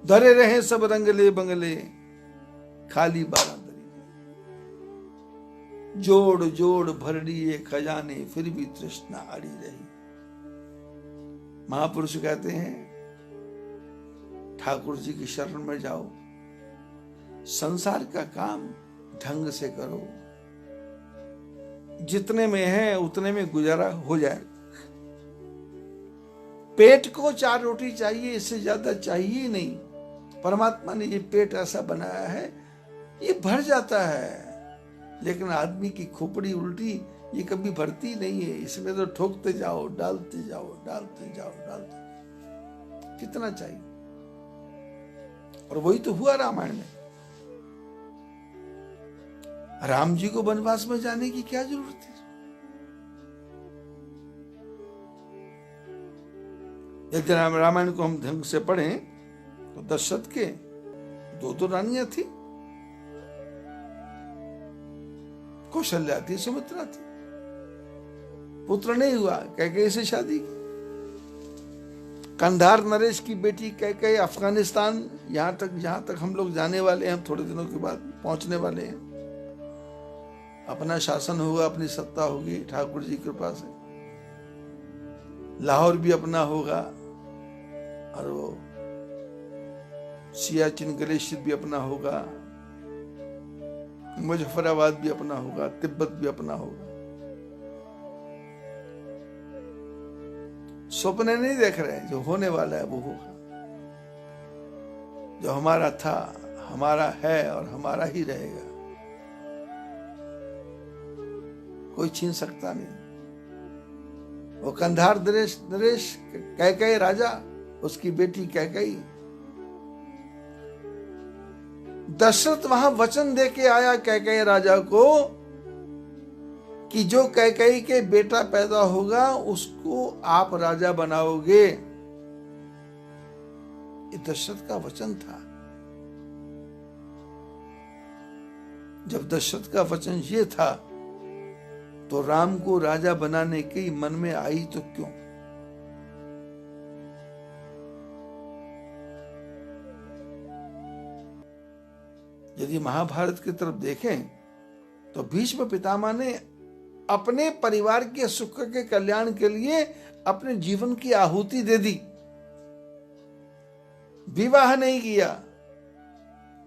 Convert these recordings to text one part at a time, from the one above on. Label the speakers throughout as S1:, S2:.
S1: धरे रहे सब रंगले बंगले, खाली 12 दरी। जोड़ जोड़ भर लिए खजाने, फिर भी तृष्णा अड़ी रही। महापुरुष कहते हैं ठाकुर जी की शरण में जाओ, संसार का काम ढंग से करो, जितने में है उतने में गुजारा हो जाए। पेट को 4 रोटी चाहिए, इससे ज्यादा चाहिए ही नहीं। परमात्मा ने ये पेट ऐसा बनाया है, ये भर जाता है, लेकिन आदमी की खोपड़ी उल्टी ये कभी भरती नहीं है। इसमें तो ठोकते जाओ, डालते जाओ, डालते जाओ, डालते जाओ। कितना चाहिए? और वही तो हुआ रामायण में। राम जी को वनवास में जाने की क्या जरूरत थी? यदि रामायण को हम ढंग से पढ़ें तो दशरथ के 2 रानियां थी, कौशल्या थी, सुमित्रा थी। पुत्र नहीं हुआ, कैकेयी से शादी की। कंधार नरेश की बेटी कैकेयी अफगानिस्तान, जहां तक हम लोग जाने वाले हैं, थोड़े दिनों के बाद पहुंचने वाले हैं। अपना शासन होगा, अपनी सत्ता होगी ठाकुर जी की कृपा से। लाहौर भी अपना होगा, और वो सियाचिन ग्लेशियर भी अपना होगा, मुजफ्फराबाद भी अपना होगा, तिब्बत भी अपना होगा। सपने नहीं देख रहे हैं, जो होने वाला है वो होगा। जो हमारा था, हमारा है और हमारा ही रहेगा, कोई छीन सकता नहीं। वो कंधार नरेश कैकेयी राजा, उसकी बेटी कैकेयी। दशरथ वहां वचन देके आया कैकेयी राजा को कि जो कैकेयी के बेटा पैदा होगा उसको आप राजा बनाओगे। ये दशरथ का वचन था। जब दशरथ का वचन ये था तो राम को राजा बनाने की मन में आई तो क्यों? यदि महाभारत की तरफ देखें तो भीष्म पितामह ने अपने परिवार के सुख के कल्याण के लिए अपने जीवन की आहुति दे दी। विवाह नहीं किया,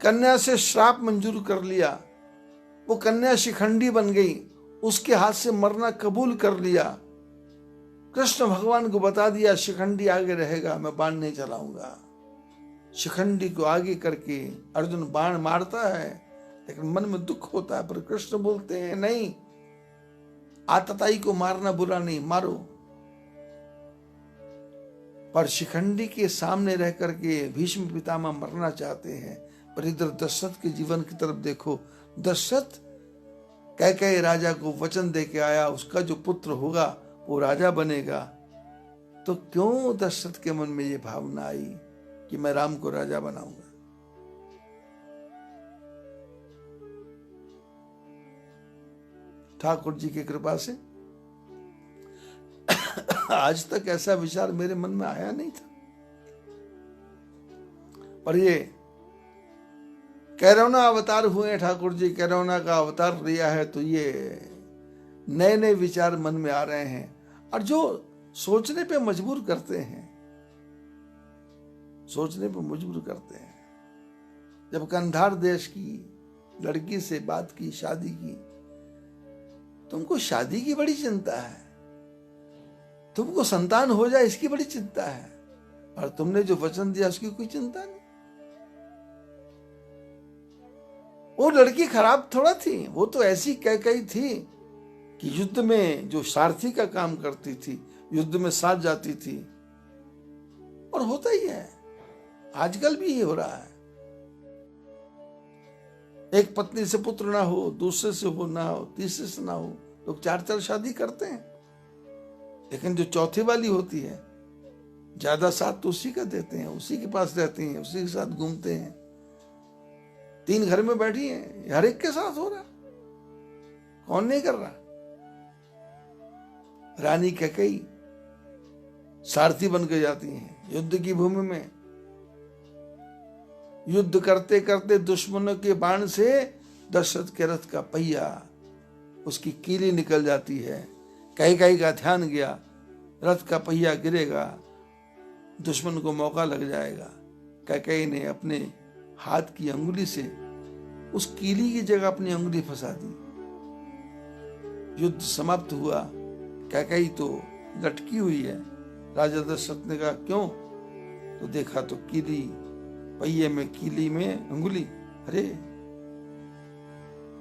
S1: कन्या से श्राप मंजूर कर लिया, वो कन्या शिखंडी बन गई, उसके हाथ से मरना कबूल कर लिया। कृष्ण भगवान को बता दिया शिखंडी आगे रहेगा, मैं बाण नहीं चलाऊंगा। शिखंडी को आगे करके अर्जुन बाण मारता है, लेकिन मन में दुख होता है। पर कृष्ण बोलते हैं नहीं, आतताई को मारना बुरा नहीं, मारो। पर शिखंडी के सामने रह करके भीष्म पितामह मरना चाहते हैं। पर इधर दशरथ के जीवन की तरफ देखो। दशरथ कैकेयी राजा को वचन दे के आया, उसका जो पुत्र होगा वो राजा बनेगा। तो क्यों दशरथ के मन में ये भावना आई कि मैं राम को राजा बनाऊंगा? ठाकुर जी की कृपा से आज तक ऐसा विचार मेरे मन में आया नहीं था। पर ये कैरौना अवतार हुए ठाकुर जी, कैरौना का अवतार लिया है, तो ये नए नए विचार मन में आ रहे हैं और जो सोचने पे मजबूर करते हैं, सोचने पे मजबूर करते हैं। जब कंधार देश की लड़की से बात की, शादी की, तुमको शादी की बड़ी चिंता है, तुमको संतान हो जाए इसकी बड़ी चिंता है, और तुमने जो वचन दिया उसकी कोई चिंता नहीं। वो लड़की खराब थोड़ा थी, वो तो ऐसी कैकेयी थी कि युद्ध में जो सारथी का काम करती थी, युद्ध में साथ जाती थी। और होता ही है, आजकल भी ये हो रहा है। एक पत्नी से पुत्र ना हो, दूसरे से हो ना हो, तीसरे से ना हो, लोग 4-4 शादी करते हैं। लेकिन जो चौथी वाली होती है, ज्यादा साथ तो उसी का देते हैं, उसी के पास रहते हैं, उसी के साथ घूमते हैं। 3 घर में बैठी हैं, हर एक के साथ हो रहा, कौन नहीं कर रहा? रानी कैकेयी सारथी बन के जाती हैं युद्ध की भूमि में। युद्ध करते करते दुश्मनों के बाण से दशरथ के रथ का पहिया, उसकी कीली निकल जाती है। कैकेयी का ध्यान गया, रथ का पहिया गिरेगा, दुश्मन को मौका लग जाएगा। कैकेयी ने अपने हाथ की अंगुली से उस कीली की जगह अपनी अंगुली फंसा दी। युद्ध समाप्त हुआ। कैकेयी तो लटकी हुई है। राजा दशरथ ने कहा क्यों? तो देखा तो कीली, पहिए में कीली में अंगुली। अरे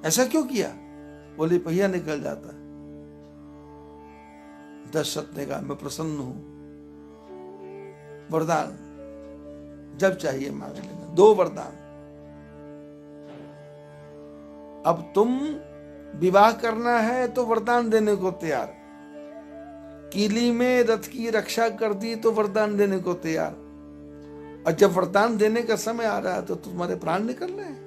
S1: ऐसा क्यों किया? बोले पहिया निकल जाता। दशरथ ने कहा मैं प्रसन्न हूं, वरदान जब चाहिए मांग लेना। 2 वरदान। अब तुम विवाह करना है तो वरदान देने को तैयार, कीली में रथ की रक्षा कर दी तो वरदान देने को तैयार, और जब वरदान देने का समय आ रहा है तो तुम्हारे प्राण निकल रहे हैं।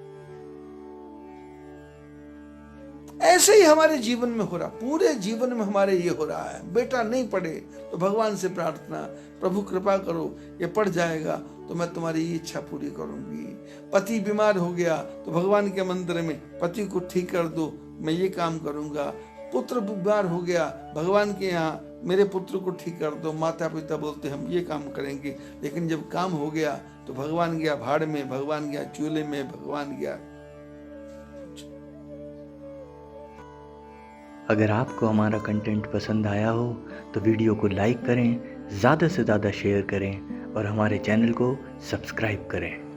S1: ऐसे ही हमारे जीवन में हो रहा, पूरे जीवन में हमारे ये हो रहा है। बेटा नहीं पढ़े तो भगवान से प्रार्थना, प्रभु कृपा करो ये पढ़ जाएगा तो मैं तुम्हारी इच्छा पूरी करूंगी। पति बीमार हो गया तो भगवान के मंदिर में पति को ठीक कर दो, मैं ये काम करूंगा। पुत्र बीमार हो गया, भगवान के यहाँ मेरे पुत्र को ठीक कर दो। माता पिता बोलते हम ये काम करेंगे, लेकिन जब काम हो गया तो भगवान गया भाड़ में, भगवान गया चूल्हे में, भगवान गया।
S2: अगर आपको हमारा कंटेंट पसंद आया हो तो वीडियो को लाइक करें, ज़्यादा से ज़्यादा शेयर करें और हमारे चैनल को सब्सक्राइब करें।